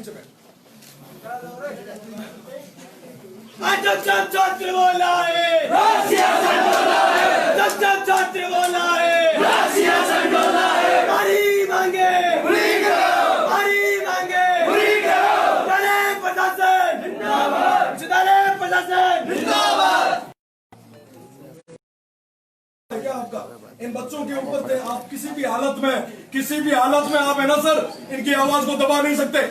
नीचे बैठ। छात्र बोला है छात्र बोला है हरी मांगे क्या आपका इन बच्चों के ऊपर थे, आप किसी भी हालत में आप है ना सर, इनकी आवाज को दबा नहीं सकते,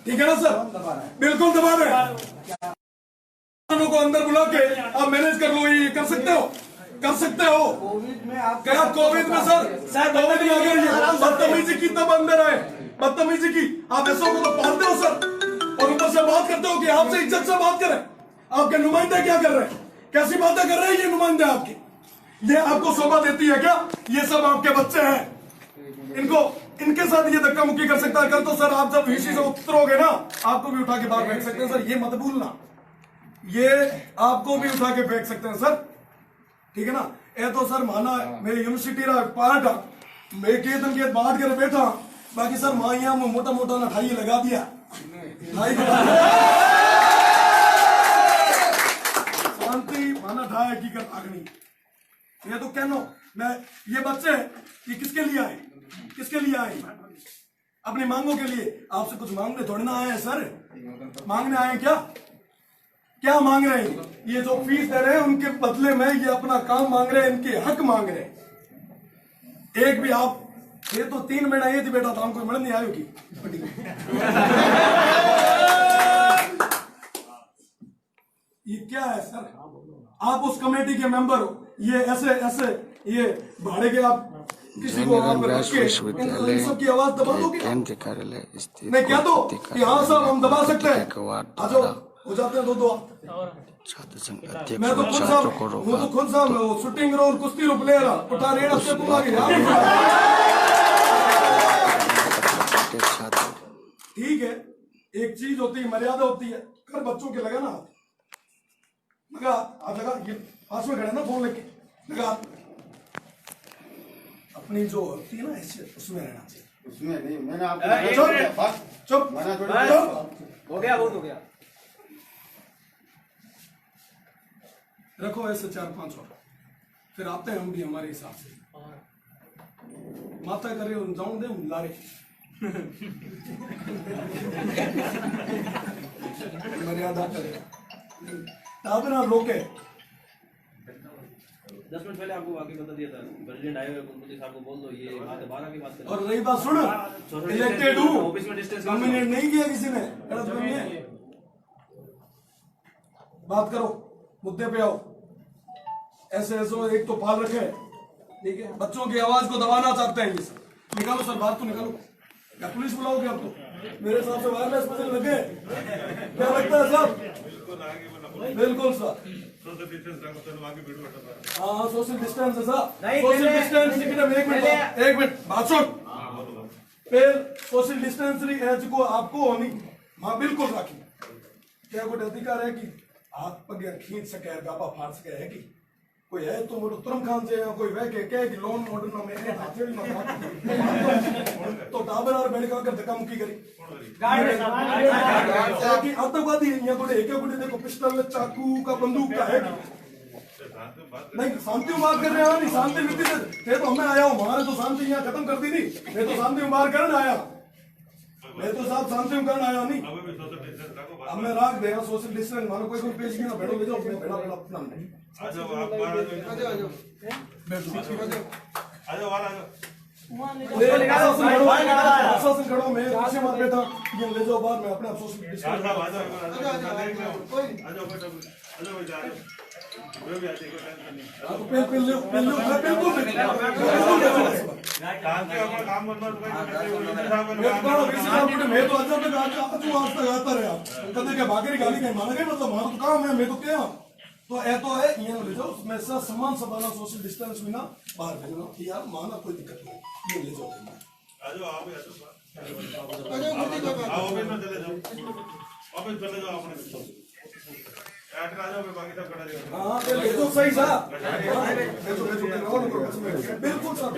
ठीक है ना सर? बिल्कुल दबा रहे को अंदर बुला के आप मैनेज कर लो, ये कर सकते हो कोविड में आप क्या कोविड में सर कोविड में अगर ये बदतमीजी की तब अंदर आए, बदतमीजी की आप ऐसा को तो पालते हो सर, और ऊपर से बात करते हो कि आपसे इज्जत से बात करें। आपके नुमाइंदे क्या कर रहे हैं, कैसी बातें कर रहे हैं ये नुमाइंदे आपकी? ये आपको शोभा देती है क्या? ये सब आपके बच्चे हैं, इनके साथ ये धक्का मुक्की कर सकता है? कल तो सर आप जब वीसी से उतरोगे ना, आपको भी उठा के बाहर फेंक सकते हैं सर, ये मत भूलना, ये आपको भी उठा के फेंक सकते हैं सर, ठीक है ना? ये तो सर माना मेरी यूनिवर्सिटी रा पार्ट मैं केतन के बांट कर बैठा, बाकी सर माइया में मोटा मोटा ना ठाई लगा दिया, शांति माना ठाई की कर आगनी। ये तो कहनो मैं ये बच्चे ये किसके लिए आए? अपनी मांगों के लिए। आपसे कुछ मांगने थोड़ी ना आए हैं सर, मांगने आए हैं क्या मांग रहे हैं? ये जो फीस दे रहे हैं उनके बदले में ये अपना काम मांग रहे हैं, इनके हक मांग रहे हैं। एक भी आप ये तो 3 महीना ये थी बेटा था, हमको मदद नहीं आई होगी। ये क्या है सर? आप उस कमेटी के मेंबर हो, ये ऐसे ये भाड़े के आप किसी को विश्वविद्यालय सबकी आवाज दबा दोगे? केंद्र कार्यालय स्थित मैं क्या दो कि हाँ साहब हम दबा सकते हैं, आ जाओ हो जाते हैं दो छात्र संघ अध्यक्ष मैं तो खुद छात्रों को साहब रोका। खुद साहब शूटिंग रोल कुश्ती रो प्लेयर उठा रेड़ा से तुम आगे ठीक है। एक चीज होती है मर्यादा होती है, कर बच्चों के लगा ना लगा आप लगा ये पास में खड़े ना फोन लेके लगा, अपनी जो होती है ना हैसियत उसमें रहना चाहिए, उसमें नहीं मैंने आपको चुप हो गया बहुत हो गया। रखो ऐसे 4-5 और फिर आते हैं हम भी हमारे हिसाब से, माता करे जाऊं दे लारे मर्यादा करे ताबना रोके। 10 मिनट पहले आपको वाकई बता दिया था, प्रेसिडेंट आए हुए कुलपति साहब को बोल दो ये बात 12 की बात करें। और रही बात सुन, इलेक्टेड हूँ, ऑफिस में डिस्टेंस नॉमिनेट नहीं किया किसी ने, गलत कमी है। बात करो, मुद्दे पे आओ। ऐसे एक तो पाल रखे, ठीक है, बच्चों की आवाज को दबाना चाहते हैं ये सब। निकालो सर बात तो निकालो, या पुलिस बुलाओगे आप तो? मेरे हिसाब से वायरलेस मशीन लगे, क्या लगता है साहब? बिल्कुल सर, हाँ सोशल डिस्टेंस है सर, सोशल डिस्टेंस एक मिनट बात सुन, फिर सोशल डिस्टेंस को आपको होनी हाँ बिल्कुल राखी। क्या कोई अधिकार है कि हाथ पग खींच सके, गापा फाड़ सके है कि कोई है तो मोटो तुरम खान से या कोई वह के कि लोन मॉडल में मेरे हाथ में तो टाबर और बैठ कर धक्का मुक्की करी कि आतंकवादी या कोई एक देखो पिस्टल चाकू का बंदूक का है नहीं, शांति में बात कर रहे हैं नहीं, शांति नीति से तो मैं आया हूँ, हमारे तो शांति यहाँ खत्म कर दी थी, मैं तो शांति में बात करने आया, मैं तो साहब शांति में करने आया नहीं। अब मैं राख दे सोशल डिस्टेंस मानो कोई पेश की ना बैठो ले जाओ बैठा अपना प्रशासन खड़ो मैं पीछे मत बैठा, ये ले जाओ बाहर, मैं अपने सोशल डिस्टेंस मैं तो आज तक आता रहा कदे क्या भागरी गाली कहीं माना गई, मतलब हमारा तो काम है, मैं तो क्या तो ए तो है ये ले जाओ, मैं सर सम्मान सबाना सोशल डिस्टेंस में ना बाहर भेजना यार, माना कोई दिक्कत नहीं, ये ले जाओ आ जाओ आप ऑफिस चले जाओ अपने हाँ बिल्कुल सही साहब, बिल्कुल साहब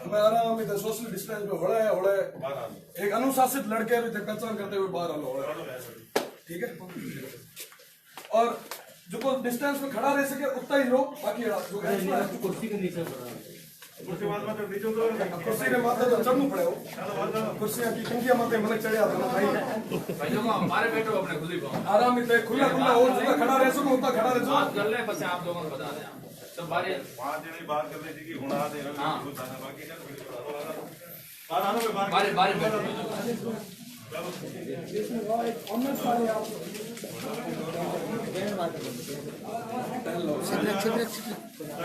मैं आराम इधर सोशल डिस्टेंस में होड़ा है एक अनुशासित लड़के भी थे कचरा करते हुए बाहर आलो ठीक है। और जो को डिस्टेंस में खड़ा रह सके उतना ही लोग बाकी कुर्सी के नीचे कुर्सी के माथे तो चढ़ना पड़े हो कुर्सियां की क्योंकि माथे मन चढ़े आता ना भाई हमारे बैठो अपने खुद ही आराम इधर खुला खुला हो जितना खड़ा रह सको उतना खड़ा रह बात सको कर ले बस आप लोगों को बता दें सब बारे बात करने की हुआ दे बाकी बारे बारे बैठो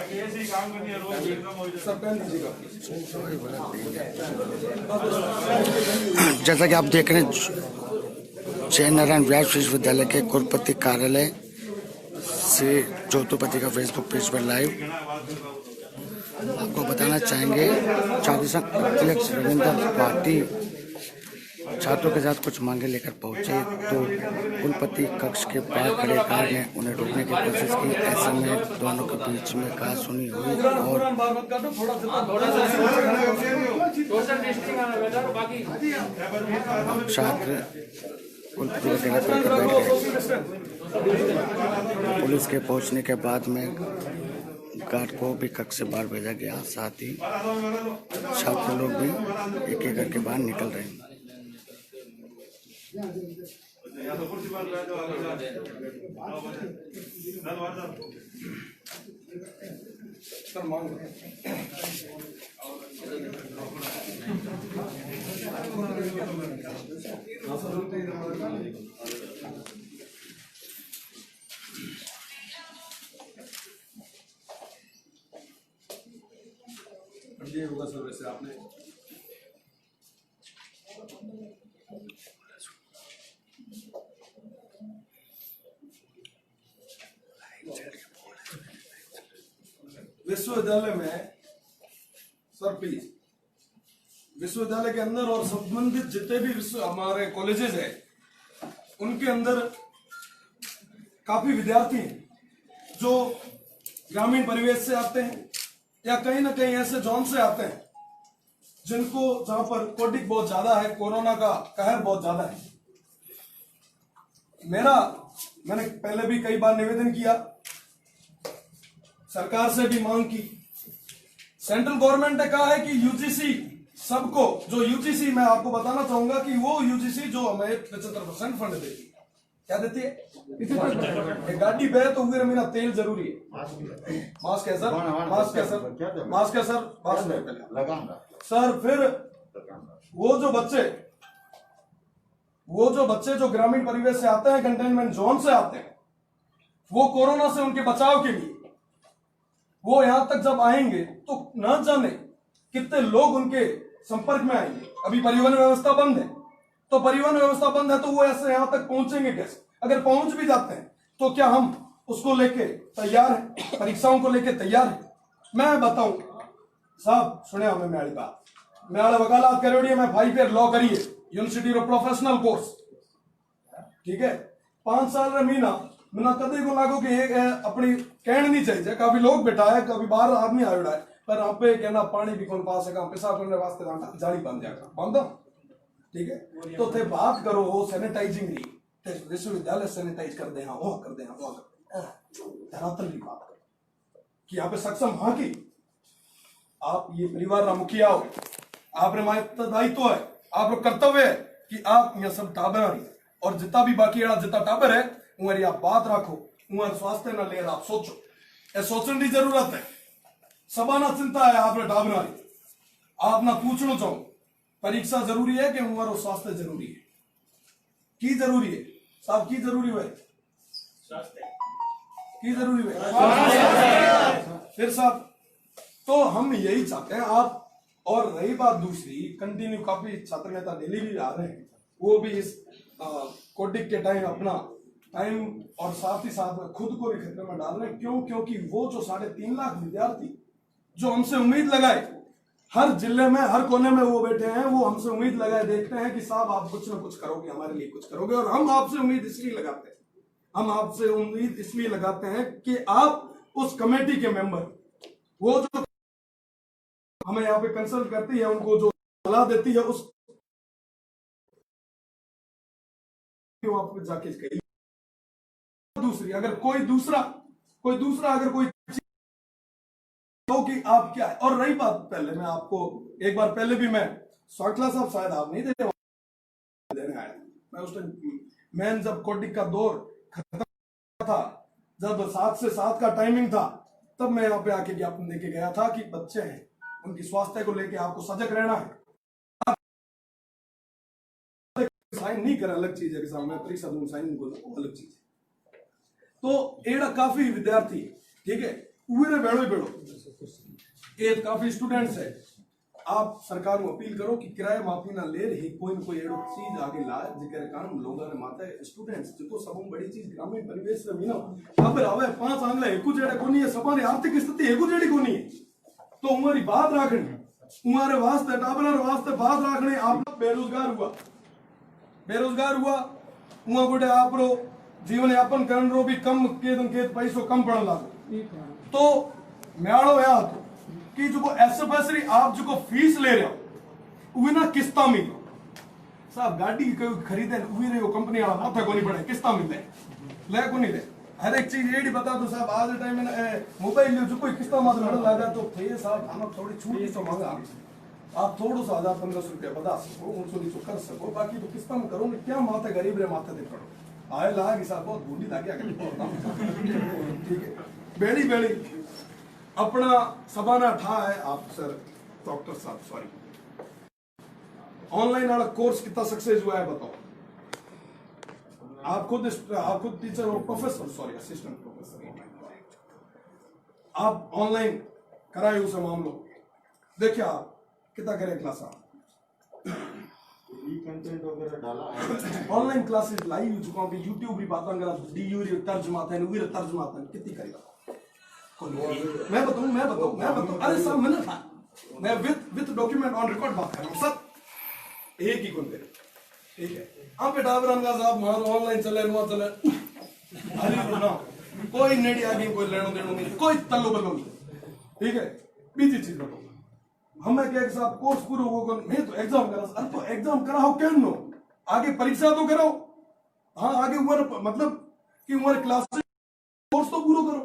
ऐसे ही काम करनी है रोज एकदम हो जाए सब पहन दीजिएगा। जैसा कि आप देख रहे हैं जयनारायण व्यास विश्वविद्यालय के कुलपति कार्यालय से ज्योतिपति का फेसबुक पेज पर लाइव आपको बताना चाहेंगे छात्र संघ अध्यक्ष रविंद्र भाटी छात्रों के साथ कुछ मांगे लेकर पहुंचे तो कुलपति कक्ष के बाहर खड़े गार्ड ने उन्हें रोकने की कोशिश की। ऐसे में दोनों के बीच में कहासुनी हुई और छात्र कुलपति के गले पर बैठ गए। पुलिस के पहुंचने के बाद में गार्ड को भी कक्ष से बाहर भेजा गया। साथ ही छात्र लोग भी एक एक करके बाहर निकल रहे हैं। ये होगा सर वैसे आपने विश्वविद्यालय में सर प्लीज विश्वविद्यालय के अंदर और संबंधित जितने भी हमारे कॉलेजेस हैं उनके अंदर काफी विद्यार्थी हैं जो ग्रामीण परिवेश से आते हैं या कहीं ना कहीं ऐसे जोन से आते हैं जिनको जहां पर कोडिक बहुत ज्यादा है, कोरोना का कहर बहुत ज्यादा है। मैंने पहले भी कई बार निवेदन किया, सरकार से भी मांग की। सेंट्रल गवर्नमेंट ने कहा है कि यूजीसी सबको, जो यूजीसी मैं आपको बताना चाहूंगा कि वो यूजीसी जो हमें 75% फंड देती है, क्या देती है? एक गाड़ी पे तो उगे मेरा तेल जरूरी है। मास्क है सर, मास्क है सर, मास्क है सर, मास्क है पहले सर। फिर वो जो बच्चे जो ग्रामीण परिवेश से आते हैं, कंटेनमेंट जोन से आते हैं, वो कोरोना से उनके बचाव के लिए वो यहां तक जब आएंगे तो न जाने कितने लोग उनके संपर्क में आएंगे। अभी परिवहन व्यवस्था बंद है, तो परिवहन व्यवस्था बंद है तो वो ऐसे यहां तक पहुंचेंगे कैसे? अगर पहुंच भी जाते हैं तो क्या हम उसको लेके तैयार हैं? परीक्षाओं को लेके तैयार हैं? मैं बताऊं साहब, सुने हमें मेरी बात, मेरे वकालत करोड़िए में 5 ईयर लॉ करिए, यूनिवर्सिटी ऑफ प्रोफेशनल कोर्स, ठीक है। 5 साल रे महीना कदे को लागो कि एक अपनी कहना नहीं चाहिए। काफी लोग बैठा है, कभी बाहर आदमी आयोड़ा है, पर आप पे कहना पानी भी कौन पा सका, पेशाब करने वास्ते जाली बन जाएगा, बंद, ठीक है। तो थे बात करो वो सैनिटाइजिंग की, विश्वविद्यालय सैनिटाइज कर दे, हाँ वो कर दे, हाँ वो कर दे, धरातल की बात करो कि यहाँ पे सक्षम हाँ की आप ये परिवार का मुखिया हो, आपने दायित्व है, आप कर्तव्य है कि आप यहाँ सब टाबर और जितना भी बाकी जितना टाबर है उमर आप बात रखो, उमर स्वास्थ्य न ले आप सोचो, ये सोचने की जरूरत है। सबाना चिंता है आपने टाबर आप ना पूछना चाहो, परीक्षा जरूरी है कि उमर और स्वास्थ्य जरूरी है? की जरूरी है साहब, की जरूरी है, की जरूरी है फिर साहब। तो हम यही चाहते हैं आप, और रही बात दूसरी, कंटिन्यू काफी छात्र नेता दिल्ली भी आ रहे हैं, वो भी इस कोडिक के टाइम अपना टाइम और साथ ही साथ में खुद को भी खतरे में डाल रहे हैं। क्यों? क्योंकि वो जो 3.5 लाख विद्यार्थी जो हमसे उम्मीद लगाए, हर जिले में हर कोने में वो बैठे हैं, वो हमसे उम्मीद लगाए देखते हैं कि साहब आप कुछ ना कुछ करोगे, हमारे लिए कुछ करोगे। और हम आपसे उम्मीद इसलिए लगाते हैं, हम आपसे उम्मीद इसलिए लगाते हैं कि आप उस कमेटी के मेंबर, वो जो हमें यहाँ पे कंसल्ट करती है, उनको जो सलाह देती है उस आप जाके कही। दूसरी अगर कोई दूसरा अगर कोई तो कि आप क्या है। और रही बात, पहले मैं आपको एक बार पहले भी मैं स्वागला साहब शायद आप नहीं देने आया, मैं उस टाइम मैन जब कोडिक का दौर खत्म था, जब 7 से 7 का टाइमिंग था, तब मैं यहाँ पे आके ज्ञापन देके गया था कि बच्चे हैं, उनकी स्वास्थ्य को लेके आपको सजग रहना है। साइन नहीं करें अलग चीज है कि सामने परीक्षा दूं साइन नहीं बोलूं अलग चीज है। तो एड़ा काफी विद्यार्थी, ठीक है, उरे बेड़ो एक काफी स्टूडेंट्स है। आप सरकार को अपील करो कि किराया माफी ना ले रही, कोई न कोई एड़ो चीज आगे लाए जिकर कारण लोगों ने माता स्टूडेंट्स जो सब बड़ी चीज ग्रामीण परिवेश में मीनो अब आवे 5 आंगला एकू जेड़े कोनी है, सबारी आर्थिक स्थिति एकू जेड़ी कोनी है, तो उमारी बात राखनी, उमारे वास्ते टाबलर वास्ते बात राखनी। आप बेरोजगार हुआ उहाँ गोटे आप रो जीवन यापन करन रो भी कम के पैसो कम पड़ लागो। तो म्याड़ो या कि जो एसएफएसरी आप जो फीस ले रहे हो वो ना किस्ता मिले साहब, गाड़ी खरीदे वही रहे हो कंपनी वाला माथा को नहीं पड़े, किस्ता मिले ले को नहीं ले। हर एक चीज ये बता दो साहब, आज के टाइम में मोबाइल जो कोई किस्ता मात्र लड़ लगा तो थे साहब हम थोड़ी छूट तो मांगा, आप थोड़ा सा 1000-1500 रुपया बता सको, 1900 कर सको, बाकी तो किस्ता में करोगे क्या, माता गरीब रे माथा देख पड़ो आए लाग साहब बहुत बूढ़ी लागे ठीक है। बेड़ी अपना सबाना ठा है आप सर डॉक्टर साहब, सॉरी ऑनलाइन वाला कोर्स कितना सक्सेस हुआ है बताओ। आप खुद टीचर हो, प्रोफेसर, सॉरी असिस्टेंट प्रोफेसर, आप ऑनलाइन कराए उसे मामलो देखिए आप कितना करें क्लास कंटेंट वगैरह डाला ऑनलाइन क्लासेस लाई हो चुका हूं, यूट्यूब भी बात करा डीयू तर्जमा था नुवीर तर्जमा था कितनी करेगा मैं बताऊं अरे सब मैंने था मैं विद डॉक्यूमेंट ऑन रिकॉर्ड बात कर रहा हूं सब एक ही कौन करे, ठीक है। हम पे डाबरन का साहब मान ऑनलाइन चले नुआ चले अरे ना कोई नेड़ी आगे कोई लेनो देनो नहीं, कोई तल्लो बल्लो नहीं, ठीक है। बीजी चीज बताओ हमें क्या साहब कोर्स पूरा होगा मैं तो एग्जाम करा, अरे तो एग्जाम कराओ क्या नो आगे परीक्षा तो करो, हाँ आगे उम्र मतलब कि उम्र क्लास कोर्स तो पूरा करो,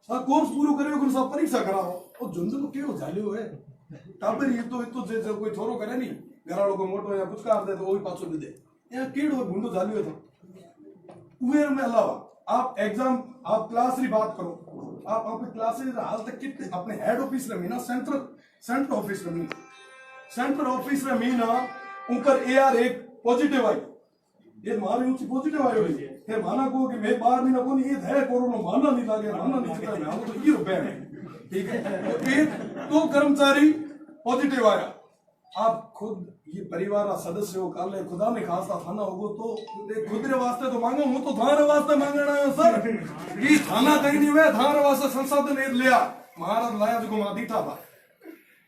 हाँ कोर्स पूरा करो साहब परीक्षा कराओ। और झुंझुन को क्यों झालियो है टाबर ये तो जे कोई थोरो करे नहीं घराड़ो को मोटो या कुछ कर दे तो वही पाछो दे दे यहाँ कीड़ो गुंडो झालियो था उमेर में अलावा आप एग्जाम आप क्लास री बात करो, आप आपके क्लासेस हाल तक कितने अपने हेड ऑफिस में ना सेंटर ऑफिस में सेंटर ऑफिस में मीना ऊपर एआर एक पॉजिटिव आई ये मारे ऊंची पॉजिटिव आई हुई फिर माना को कि मैं बाहर नहीं कोनी ये है कोरोना मानना नहीं लागे मानना नहीं चला मैं तो ये रुपए है, ठीक है। तो एक तो कर्मचारी पॉजिटिव आया, आप खुद ये परिवार सदस्य हो काले खुदा ने खासा थाना होगो तो खुद रे वास्ते तो मांगो हूं तो थारे वास्ते मांगना है सर ये थाना कहीं नहीं हुए थारे वास्ते संसाधन ने लिया महाराज लाया जो मां दीठा बा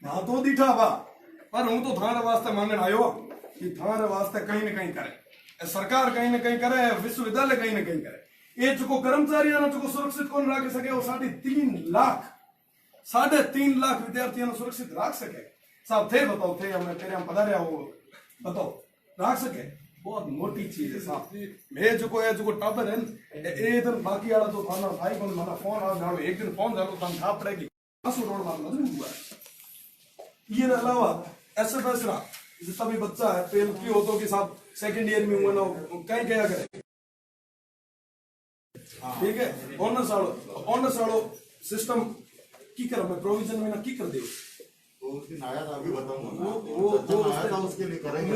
ना तो दीठा बा पर हूं तो थारे वास्ते मांगण आयो कि थारे वास्ते कहीं न कहीं करे सरकार, कहीं न कहीं करे विश्वविद्यालय कहीं न कहीं करे। ये जो कर्मचारी जो सुरक्षित कौन रख सके वो 3.5 लाख विद्यार्थियों सुरक्षित रख सके साहब थे बताओ थे हमें तेरे हम पधारे हो बताओ रख सके बहुत मोटी चीज है साहब। मैं जो टाबर है ए दिन बाकी वाला तो थाना भाई कौन माना फोन आ जाओ एक दिन फोन जालो तन था पड़ेगी असु रोड मार मजबूर हुआ है। ये अलावा एसएफएस रा जितना भी बच्चा है पेल की हो तो कि साहब सेकंड ईयर में हुआ ना कहीं क्या करे, ठीक है। ऑनर्स वालो सिस्टम की कर मैं प्रोविजन में ना की कर दे उस दिन आया था अभी बताऊंगा वो आया था उसके लिए करेंगे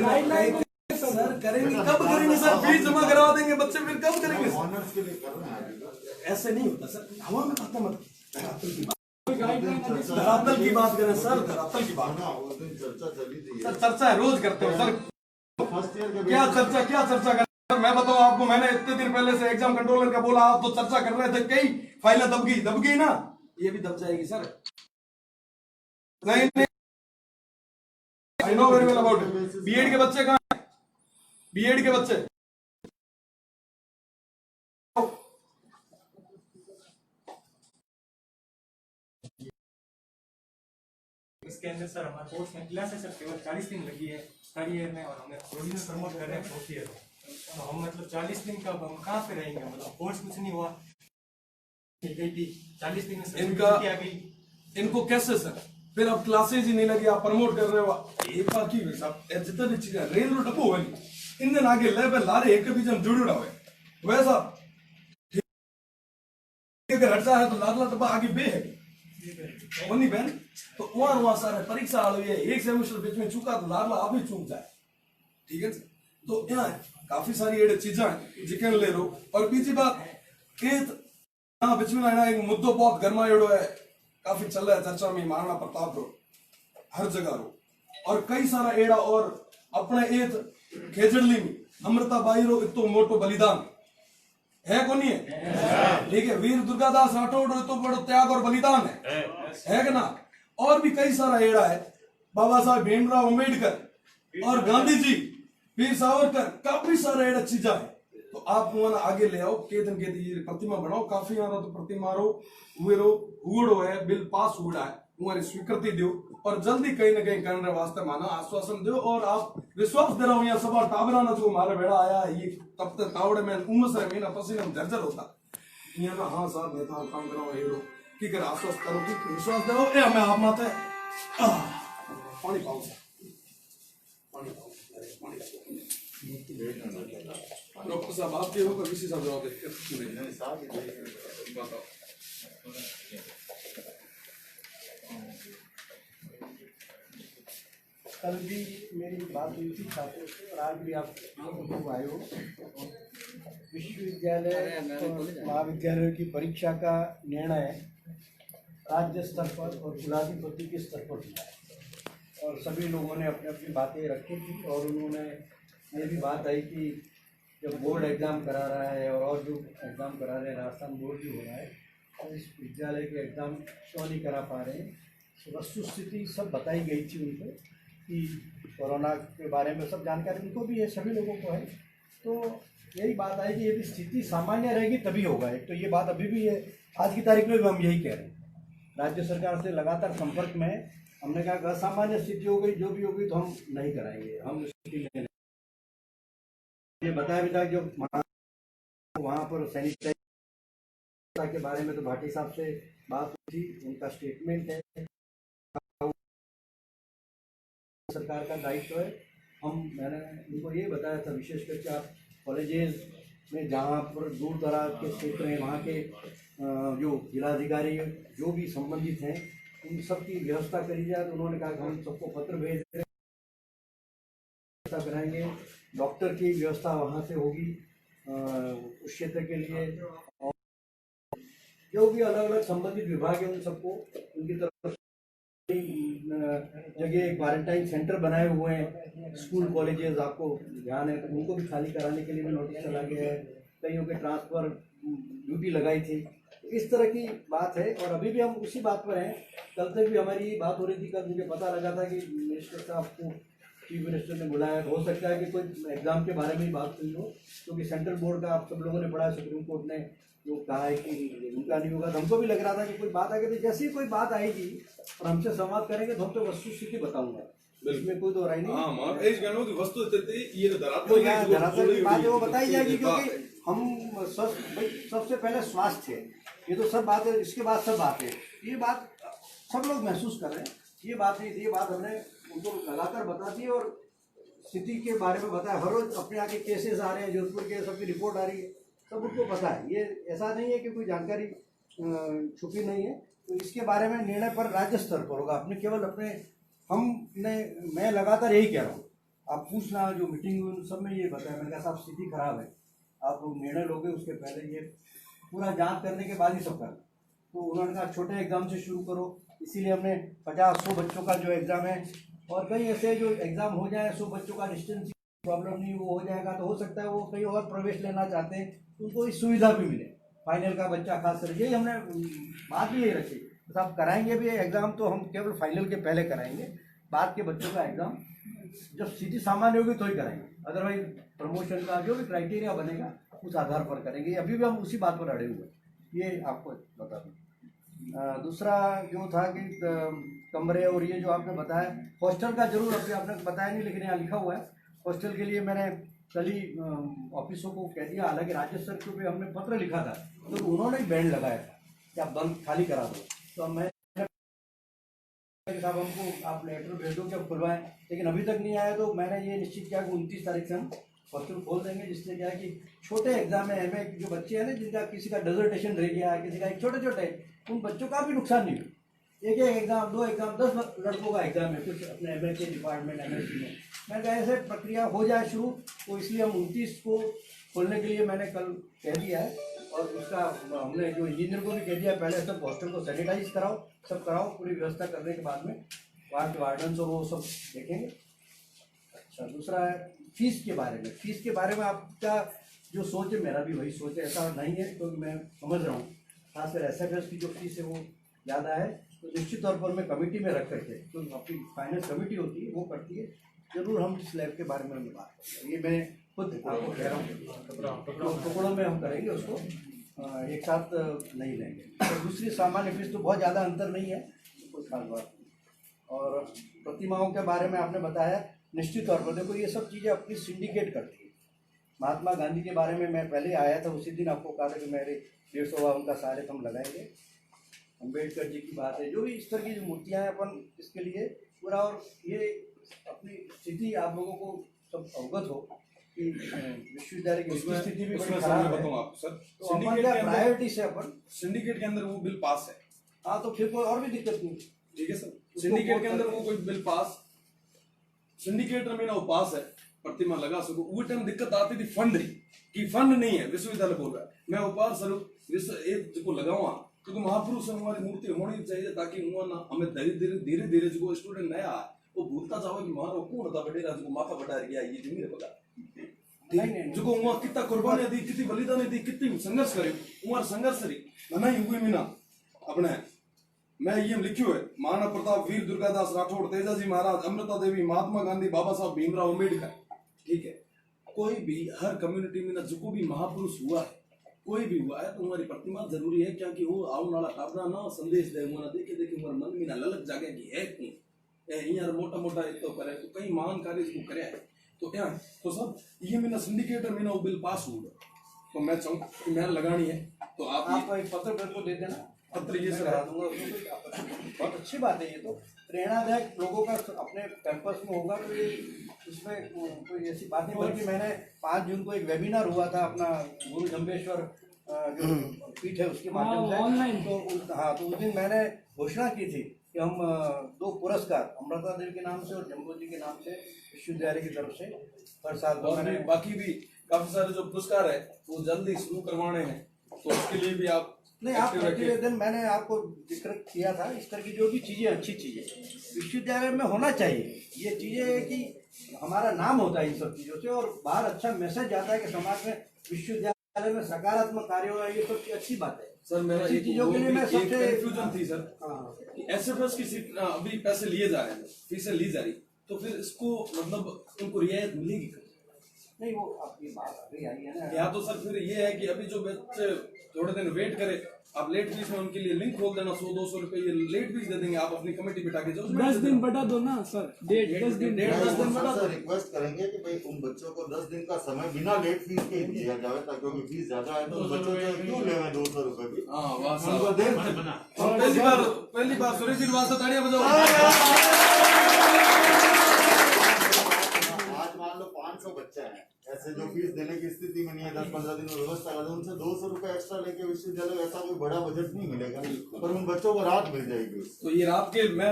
सर करेंगे कब करेंगे सर फीस जमा करवा देंगे बच्चे फिर कब करेंगे ऑनर्स के लिए कर रहे हैं ऐसे नहीं होता सर हवा में पता मत धरातल की बात करें सर धरातल की बात उस दिन चर्चा चली थी सर चर्चा रोज करते हो सर फर्स्ट ईयर के क्या चर्चा कर सर मैं बताऊं आपको मैंने इतने दिन पहले से एग्जाम कंट्रोलर का बोला आप तो चर्चा कर रहे थे कई फाइलें दब गई ना ये भी दब जाएगी सर नहीं I know very well about it. BEd के बच्चे कहाँ हैं बीएड के बच्चे इसके अंदर सर हमारे कोर्स में क्लास है सर केवल 40 दिन लगी है थर्ड ईयर में, और हमें प्रोड्यूस प्रमोट कर रहे हैं फोर्थ ईयर में। तो हम मतलब 40 दिन का हम कहाँ पे रहेंगे, मतलब कोर्स कुछ नहीं हुआ, गई थी 40 दिन में इनका- आ गई। इनको कैसे सर फिर अब क्लासेज ही नहीं लगी, आप प्रमोट कर रहे हो एक बार की साहब जितनी चीजें रेल रो डब्बो है इन दिन आगे लेवल लारे एक बीच में जुड़ी हुआ है वैसा अगर हटता है तो लाडला डब्बा आगे बे है नहीं बहन, तो वहां सारे परीक्षा आ रही है, एक सेमेस्टर बीच में चूका तो लाडला आप ही चूक जाए, ठीक है। तो यहाँ काफी सारी एडे चीजा है जिकन ले लो। और बीजी बात यहाँ बीच में एक मुद्दो बहुत गर्मा एड़ो है, काफी चल रहा है चर्चा में, महाराणा प्रताप रो हर जगह रो, और कई सारा एड़ा और अपने एक खेजड़ली में अमृता बाई रो इतो मोटो बलिदान है को नहीं है, ठीक है। वीर दुर्गादास राठौड़ तो बड़ो त्याग और बलिदान है कि ना। और भी कई सारा एड़ा है, बाबा साहब भीमराव अम्बेडकर और गांधी जी, वीर सावरकर, काफी सारा एड़ा चीजा है। तो आप वहां आगे ले आओ, के दिन के ये प्रतिमा बनाओ, काफी यार तो प्रतिमा रो हुड़ो है, बिल पास हुआ है, तुम्हारी स्वीकृति दो और जल्दी कहीं ना कहीं करने वास्ते माना आश्वासन दो। और आप विश्वास दे रहा हूँ यहाँ सब टाबरा ना जो हमारे बेड़ा आया ये तब तक तावड़े में उमस रहे महीना पसीना में जर्जर होता यहाँ ना, हाँ साहब मैं था काम कराओ हीरो की कर आश्वास करो कि विश्वास दे रहा हूँ मैं आप माते पानी पाऊँ डॉक्टर साहब आपके होकर किसी साहब जवाब दे बताओ। कल भी मेरी बात हुई थी छात्रों से और आज भी आप लोग आए हो। विश्वविद्यालय और महाविद्यालयों की परीक्षा का निर्णय राज्य स्तर पर और कुलाधिपति के स्तर पर हुआ है और सभी लोगों ने अपनी अपनी बातें रखी थी और उन्होंने ये भी बात आई कि जब बोर्ड एग्ज़ाम करा रहा है और जो एग्ज़ाम करा रहे हैं राजस्थान बोर्ड भी हो रहा है तो इस विद्यालय के एग्ज़ाम क्यों नहीं करा पा रहे हैं। वस्तु स्थिति सब बताई गई थी उनको कि कोरोना के बारे में सब जानकारी उनको भी है, सभी लोगों को है। तो यही बात आई कि यदि स्थिति सामान्य रहेगी तभी होगा। एक तो ये बात अभी भी है, आज की तारीख में भी हम यही कह रहे हैं। राज्य सरकार से लगातार संपर्क में हमने कहा असामान्य स्थिति हो गई, जो भी होगी तो हम नहीं कराएंगे, हम ये बताया भी था। जो वहाँ पर सैनिटाइजर के बारे में तो भाटी साहब से बात हुई थी, उनका स्टेटमेंट है, सरकार का दायित्व है। मैंने उनको ये बताया था विशेष करके आप कॉलेजेस में जहाँ पर दूर दराज के क्षेत्र हैं वहाँ के जो जिलाधिकारी जो भी संबंधित हैं उन सब की व्यवस्था करी जाए। तो उन्होंने कहा कि हम सबको पत्र भेज रहे हैं, व्यवस्था कराएंगे, डॉक्टर की व्यवस्था वहाँ से होगी उस क्षेत्र के लिए, और जो भी अलग अलग संबंधित विभाग है उन सबको उनकी तरफ जगह क्वारंटाइन सेंटर बनाए हुए हैं। स्कूल कॉलेजेस आपको ध्यान है तो उनको भी खाली कराने के लिए भी नोटिस चला गया है। कईयों के ट्रांसफ़र ड्यूटी लगाई थी, इस तरह की बात है। और अभी भी हम उसी बात पर हैं। कल तक भी हमारी ये बात हो रही थी, कल मुझे पता लगा था कि मिनिस्टर साहब को चीफ मिनिस्टर ने बुलाया। हो सकता है कि कोई एग्ज़ाम के बारे में ही बात हुई हो, क्योंकि सेंट्रल बोर्ड का आप सब लोगों ने पढ़ा, सुप्रीम कोर्ट ने जो कहा है कि उनका नहीं होगा। तो हमको भी लग रहा था कि कोई बात आएगी, तो जैसे ही कोई बात आएगी और हमसे संवाद करेंगे तो हम तो वस्तु स्थिति बताऊंगा, इसमें कोई तो राय नहीं। वस्तु ये तो यहाँ धरातल की बात है वो बताई जाएगी, क्योंकि हम सबसे पहले स्वास्थ्य है, ये तो सब बात है, इसके बाद सब बात है। ये बात सब लोग महसूस कर रहे हैं, ये बात नहीं थी, ये बात हमने उनको लगातार बता दी और स्थिति के बारे में बताया। हर रोज अपने आगे केसेस आ रहे हैं, जोधपुर के सबकी रिपोर्ट आ रही है, सब उनको पता है। ये ऐसा नहीं है कि कोई जानकारी छुपी नहीं है। तो इसके बारे में निर्णय पर राज्य स्तर पर होगा, अपने केवल अपने मैं लगातार यही कह रहा हूँ। आप पूछना जो मीटिंग हुई उन सब में ये बताया, मैंने कहा साहब स्थिति खराब है, आप निर्णय लोगे उसके पहले ये पूरा जांच करने के बाद ही सब करना। तो उन्होंने कहा छोटे एग्जाम से शुरू करो, इसीलिए हमने 50-100 बच्चों का जो एग्ज़ाम है, और कहीं ऐसे जो एग्ज़ाम हो जाए 100 बच्चों का डिस्टेंस प्रॉब्लम नहीं वो हो जाएगा, तो हो सकता है वो कहीं और प्रवेश लेना चाहते हैं तो उनको इस सुविधा भी मिले। फाइनल का बच्चा खास कर यही हमने बात भी यही रखी, तो आप कराएंगे भी एग्ज़ाम तो हम केवल फाइनल के पहले कराएंगे, बाद के बच्चों का एग्ज़ाम जब स्थिति सामान्य होगी तो ही कराएंगे। अदरवाइज प्रमोशन का जो भी क्राइटेरिया बनेगा उस आधार पर करेंगे। अभी भी हम उसी बात पर अड़े हुए, ये आपको बता दूँ। दूसरा जो था कि कमरे और ये जो आपने बताया हॉस्टल का जरूर अभी आपने बताया नहीं, लेकिन यहाँ लिखा हुआ है हॉस्टल के लिए मैंने कल ही ऑफिसों को कह दिया। हालांकि राज्य स्तर पे हमने पत्र लिखा था तो उन्होंने बैंड लगाया था कि आप बंद खाली करा दो। तो मैं साहब हमको आप लेटर भेज दो कि अब खुलवाएं, लेकिन अभी तक नहीं आया। तो मैंने ये निश्चित किया कि 29 तारीख से हम हॉस्टल खोल देंगे, जिससे क्या है कि छोटे एग्जाम में हमें जो बच्चे हैं ना जिनका किसी का डिसर्टेशन रह गया, किसी का एक छोटे छोटे, उन बच्चों का भी नुकसान नहीं हो। एक एग्जाम 2 एग्जाम 10 लड़कों का एग्जाम है कुछ अपने MA के डिपार्टमेंट MSc में। मैं कहा ऐसे प्रक्रिया हो जाए शुरू, तो इसलिए हम 29 को खोलने के लिए मैंने कल कह दिया है। और उसका हमने जो इंजीनियर को भी कह दिया पहले सब हॉस्टल को सैनिटाइज कराओ, सब कराओ, पूरी व्यवस्था करने के बाद में वहाँ के वार्डन और वो सब देखेंगे। अच्छा, दूसरा है फीस के बारे में। फीस के बारे में आपका जो सोच है मेरा भी वही सोच है, ऐसा नहीं है क्योंकि मैं समझ रहा हूँ खासकर SFS की जो फीस है वो ज़्यादा है। तो निश्चित तौर पर मैं कमेटी में रख करके जो अपनी फाइनेंस कमेटी होती है वो करती है, जरूर हम इस लैब के बारे में बात करेंगे। ये मैं खुद आपको कह रहा हूँ, टुकड़ों में हम करेंगे उसको, एक साथ नहीं लेंगे। तो दूसरी सामान्य फीस तो बहुत ज़्यादा अंतर नहीं है, कोई खास बात नहीं। और प्रतिमाओं के बारे में आपने बताया, निश्चित तौर पर देखो ये सब चीज़ें अपनी सिंडिकेट करती है। महात्मा गांधी के बारे में मैं पहले आया था, उसी दिन आपको कहा था कि मेरे 150वां उनका सारे हम लगाएंगे। अम्बेडकर जी की बात है, जो भी इस तरह की जो मूर्तियाँ हैं अपन इसके लिए पूरा, और ये अपनी स्थिति आप लोगों को सब अवगत हो कि विश्वविद्यालय की स्थिति भी बड़ी खराब है। बताऊँ आपको सर, तो अपन क्या प्रायोरिटी से अपन सिंडिकेट के अंदर वो बिल पास है। हाँ, तो फिर कोई और भी दिक्कत नहीं। ठीक है सर, सिंडिकेट के अंदर वो कोई बिल पास, सिंडिकेट में ना वो पास है, प्रतिमा लगा सको। वो टाइम दिक्कत आती थी फंड री कि फंड नहीं है, विश्वविद्यालय बोल रहा है मैं उपहार स्वरूप विश्व एक जो लगाऊंगा, क्योंकि महापुरुष हमारी मूर्ति होनी चाहिए ताकि ना हमें धीरे धीरे जो स्टूडेंट नया है वो भूलता जाओ कि मारो कौन था बडेरा जो माथा बढ़ा गया ये जो मेरे बगा जो वहाँ कितना कुर्बानी दी, कितनी बलिदान दी, कितनी संघर्ष करे उमार संघर्ष री नहीं हुई मीना अपने। मैं ये लिखियो है, महाराणा प्रताप, वीर दुर्गादास राठौड़, तेजाजी महाराज, अमृता देवी, महात्मा गांधी, बाबा साहब भीमराव अम्बेडकर। ठीक है, कोई भी हर कम्युनिटी में ना जो भी महापुरुष हुआ है, कोई भी हुआ है तो हमारी प्रतिमा जरूरी है, क्योंकि वो आने वाला टापरा ना संदेश दे, वो ना देखे देखे हमारे मन में ना ललक जागे कि है कौन यार मोटा मोटा तो करे तो कई महान कार्य इसको करे तो क्या तो सब ये मेरा सिंडिकेटर में ना वो बिल पास हुआ। तो मैं चाहूँ कि मैं लगानी है तो आप एक पत्र मेरे को दे देना, पत्र ये करा दूंगा। बहुत अच्छी बात है, ये तो प्रेरणादायक लोगों का अपने कैंपस में होगा, तो ये इसमें कोई ऐसी बात नहीं। बल्कि मैंने 5 जून को एक वेबिनार हुआ था अपना गुरु जम्बेश्वर जो पीठ है उसके माध्यम से ऑनलाइन, तो हाँ, तो उस दिन मैंने घोषणा की थी कि हम 2 पुरस्कार अमृता देवी के नाम से और जम्बो जी के नाम से विश्वविद्यालय की तरफ से हर साल, और बाकी भी काफी सारे जो पुरस्कार है वो जल्दी शुरू करवाने हैं, तो उसके लिए भी आप नहीं, आप प्रतिवेदन मैंने आपको जिक्र किया था। इस तरह की जो भी चीज़ें अच्छी चीज़ें विश्वविद्यालय में होना चाहिए, ये चीज़ें कि हमारा नाम होता है इन सब चीज़ों से और बाहर अच्छा मैसेज जाता है कि समाज में विश्वविद्यालय में सकारात्मक कार्य हो रहा है, ये सब अच्छी बात है। सर मेरा ऐसी चीज़ों के लिए मैं सबसे कंफ्यूजन थी सर कि SFS की सीट अभी पैसे लिए जा रहे हैं, फीसें ली जा रही, तो फिर इसको मतलब उनको रियायत मिलेगी? नहीं, वो आपकी बात अभी आई है ना। या तो सर फिर ये है कि अभी जो बच्चे थोड़े दिन वेट करे, आप लेट फीस में उनके लिए लिंक खोल देना, 100-200 रुपए ये लेट फीस दे देंगे, आप अपनी कमेटी बिठा के जो 10 दिन बढ़ा दो ना सर, 10 दिन बढ़ा दो। रिक्वेस्ट करेंगे कि भाई उन बच्चों को 10 दिन का समय बिना लेट फीस के दिया जाए, ताकि क्योंकि फीस ज्यादा है तो उन बच्चों से क्यों ले 200 रुपए भी। हाँ वाह साहब, पहली बार सुरेश जी वास्ते तालियां बजाओ। आज मान लो 500 बच्चे हैं ऐसे जो फीस देने की स्थिति में नहीं है, 10-15 दिन में व्यवस्था कर दो, उनसे 200 रुपए एक्स्ट्रा लेके विश्वविद्यालय ऐसा कोई बड़ा बजट नहीं मिलेगा, पर उन बच्चों को राहत मिल जाएगी। तो ये रात के मैं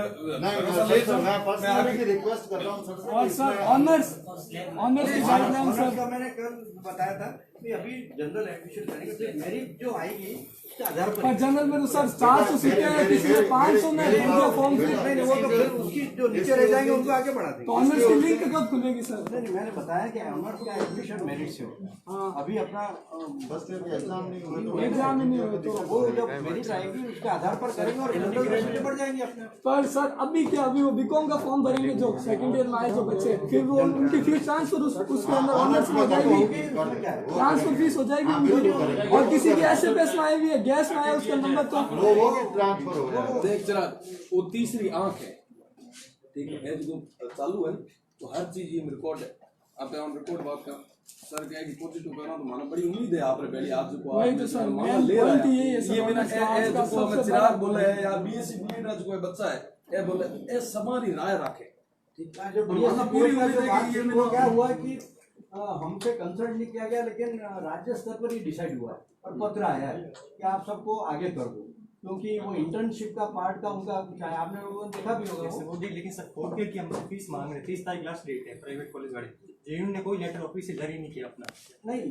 पर्सनली रिक्वेस्ट कर रहा हूँ सर से। और सर ऑनर्स का मैंने कल बताया था कि अभी जनरल एडमिशन करेंगे तो मेरिट जो आएगी उसके आधार पर जनरल में तो सर 400 सीटें हैं, किसी में 500 में फॉर्म नहीं, वो तो फिर उसकी जो नीचे रह जाएंगे उनको आगे बढ़ा देंगे। तो ऑनर्स की लिंक कब खुलेगी सर? नहीं, मैंने बताया कि ऑनर्स का एडमिशन मेरिट से होगा। अभी अपना बस एग्जाम नहीं हुए तो एग्जाम ही नहीं हुए तो वो जब मेरिट आएगी उसके आधार पर करेंगे और जनरल में सीटें बढ़ जाएंगी अपने। पर सर अभी क्या, अभी वो बीकॉम का फॉर्म भरेंगे जो सेकंड ईयर में आए जो बच्चे, फिर वो उनकी फीस ट्रांसफर उसके अंदर ऑनर्स में हो जाएगी, ट्रांसफर फीस हो जाएगी उनकी। और किसी की SFS में आई हुई है गैस में आया उसका नंबर तो वो ट्रांसफर हो गया। देख जरा, वो तीसरी आंख है, ठीक है, जो चालू है तो हर चीज ये रिकॉर्ड है। आप ऑन रिकॉर्ड बात कर सर क्या कि पॉजिटिव करना तो माना बड़ी उम्मीद है आप रे पहले आप जो वही तो सर मेन पॉइंट यही है सर। ये मेरा ए जो को मैं चिराग बोले है या बीएससी बीएड जो कोई बच्चा है ए बोले ए समारी राय रखे, ठीक है, जो माना पूरी उम्मीद है कि ये वो क्या हुआ कि हमसे कंसल्ट नहीं किया गया, लेकिन राज्य स्तर पर ही डिसाइड हुआ है और पत्र आया है कि आप सबको आगे कर दो, क्योंकि वो इंटर्नशिप का पार्ट का उनका कुछ है, आपने लोगों ने देखा भी होगा वो। लेकिन सर फोर्थ ईयर की हम फीस मांग रहे हैं, 30 तारीख लास्ट डेट है प्राइवेट कॉलेज वाले। जेयू ने कोई लेटर ऑफिस से जारी नहीं किया अपना। नहीं,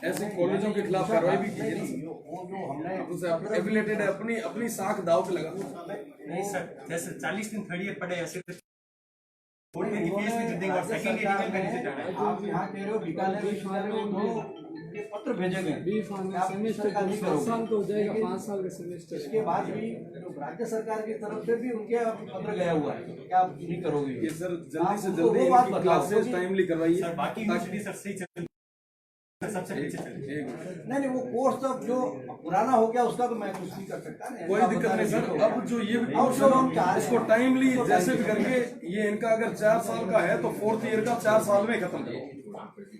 ऐसे कॉलेजों के खिलाफ कार्रवाई भी की है नहीं, वो जो हमने ना, एफिलिएटेड है, अपनी साख दाव पे लगा। नहीं सर, जैसे 40 दिन थर्ड ईयर पढ़े ऐसे फोर्थ ईयर की फीस भी देंगे और सेकंड ईयर की नहीं देना है। आप यहाँ कह रहे हो बीकानेर विश्वविद्यालय में ये पत्र भेजे गए बी फार्मा सेमेस्टर का 5 साल का हो जाएगा, 5 साल का सेमेस्टर। इसके बाद भी जो राज्य सरकार की तरफ से भी उनके पत्र गया हुआ है कि आप नहीं करोगे ये सर जल्दी आप से उनको जल्दी वो बात इनकी बताओ, क्लासेस क्योंकि- टाइमली करवाइए। सर बाकी यूनिवर्सिटी सर सही चल रही है, सबसे पीछे चल रही है। नहीं, वो कोर्स तो जो पुराना हो गया उसका तो मैं कुछ नहीं कर सकता ना। कोई दिक्कत नहीं सर, अब जो ये भी अब जो हम चाह रहे हैं- इसको टाइमली जैसे भी करके ये इनका अगर 4 साल का है तो फोर्थ ईयर का 4 साल में खत्म करो,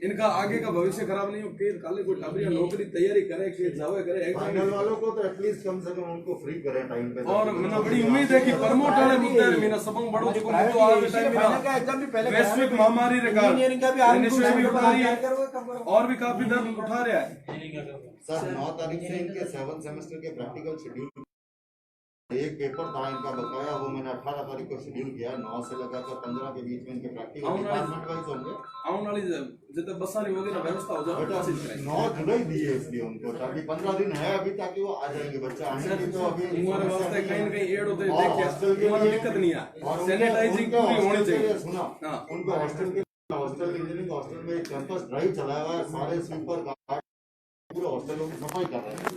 इनका आगे का भविष्य खराब नहीं हो। फिर काले कोई टाबरिया नौकरी तैयारी करे कि जावे करे फाइनल वालों को तो एटलीस्ट कम से कम उनको फ्री करें टाइम पे। और मैंने बड़ी उम्मीद है कि प्रमोट वाले मुद्दे मीना सबंग बड़ो जो प्राइवेट तो आज इसके टाइम फाइनल का एग्जाम भी पहले वैश्विक महामारी रे इंजीनियरिंग का भी आप इनिशिएटिव भी उठा रही है कब करो। और भी काफी दर उठा रहा है। सर 9 तारीख से इनके 7 सेमेस्टर के प्रैक्टिकल शेड्यूल, एक पेपर था इनका बकाया, वो मैंने 18 तारीख को शेड्यूल किया। 9 से लगाकर 15 के बीच में इनके प्रैक्टिकल डिपार्टमेंट वाइज होंगे। आने वाली जब बसा नहीं होगी ना व्यवस्था हो जाए बेटा 9 जुलाई दी है इसलिए उनको, ताकि 15 दिन है अभी, ताकि वो आ जाएंगे। बच्चा आने की तो अभी तुम्हारे वास्ते कहीं न कहीं एड होते और हॉस्टल के देखिए लिए दिक्कत नहीं है, और सैनिटाइजिंग उनके पूरी होनी हॉस्टल के लिए चाहिए। सुना, हाँ। उनको हॉस्टल इंजीनियरिंग हॉस्टल में कैंपस ड्राइव चलाया हुआ है, सारे स्वीपर गार्ड पूरे हॉस्टलों की सफाई कर रहे हैं।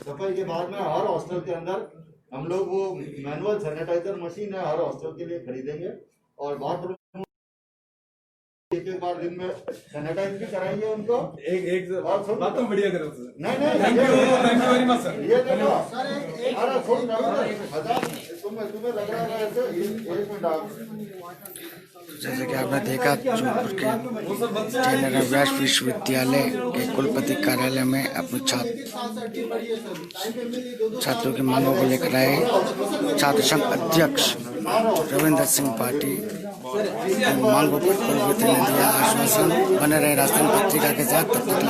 सफाई के बाद में हर हॉस्टल के अंदर हम लोग वो मैनुअल सैनिटाइजर मशीन है हर हॉस्टल के लिए खरीदेंगे और बाथरूम एक बार दिन में सैनिटाइज भी कराएंगे उनको। एक बात तो बढ़िया करो सर। नहीं thank you very much sir. ये देखो अरे सुन मजाक तुम्हें लग रहा है ऐसे। एक मिनट आप, जैसे कि आपने देखा जोधपुर के जयनगर व्यास विश्वविद्यालय के कुलपति कार्यालय में अपने छात्रों की मांगों को लेकर आए छात्र संघ अध्यक्ष रविंद्र सिंह पाटिल की मांगों पर कुलपति ने दिया आश्वासन। बने रहे राजधानी पत्रिका के साथ, तब तक